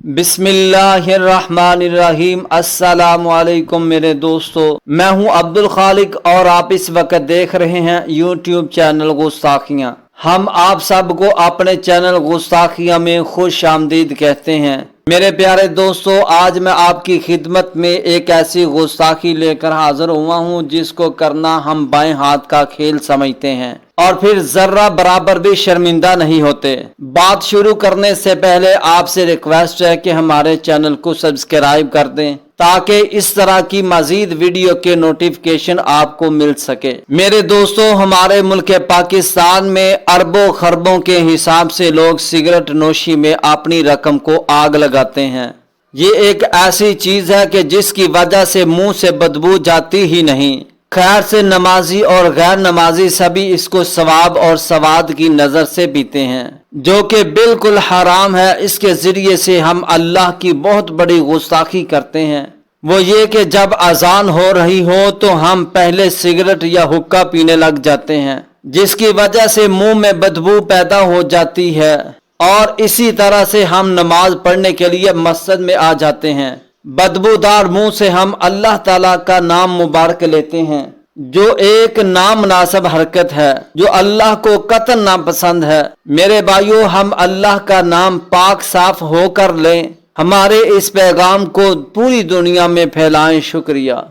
बिस्मिल्लाहिर्रहमानिर्रहीम। अस्सलामु अलैकुम मेरे दोस्तों, मैं हूं अब्दुल खालिक और आप इस वक्त देख रहे हैं यूट्यूब चैनल गुस्ताखियां। हम आप सबको अपने चैनल गुस्ताखियां में खुश आमदीद कहते हैं। मेरे प्यारे दोस्तों, आज मैं आपकी खिदमत में एक ऐसी गुस्ताखी लेकर हाजिर हुआ हूं जिसको करना हम बाएं हाथ का खेल समझते हैं और फिर जर्रा बराबर भी शर्मिंदा नहीं होते। बात शुरू करने से पहले आपसे रिक्वेस्ट है कि हमारे चैनल को सब्सक्राइब कर दें ताकि इस तरह की मजीद वीडियो के नोटिफिकेशन आपको मिल सके। मेरे दोस्तों, हमारे मुल्क पाकिस्तान में अरबों खरबों के हिसाब से लोग सिगरेट नोशी में अपनी रकम को आग लगाते हैं। ये एक ऐसी चीज है कि जिसकी वजह से मुंह से बदबू जाती ही नहीं। खैर से नमाजी और गैर नमाजी सभी इसको सवाब और सवाद की नजर से पीते हैं, जो कि बिल्कुल हराम है। इसके जरिए से हम अल्लाह की बहुत बड़ी गुस्ताखी करते हैं। वो ये कि जब अजान हो रही हो तो हम पहले सिगरेट या हुक्का पीने लग जाते हैं, जिसकी वजह से मुंह में बदबू पैदा हो जाती है और इसी तरह से हम नमाज पढ़ने के लिए मस्जिद में आ जाते हैं। बदबूदार मुंह से हम अल्लाह ताला का नाम मुबारक लेते हैं, जो एक नामनासिब हरकत है जो अल्लाह को कतई नापसंद है। मेरे भाइयों, हम अल्लाह का नाम पाक साफ होकर लें। हमारे इस पैगाम को पूरी दुनिया में फैलाएं। शुक्रिया।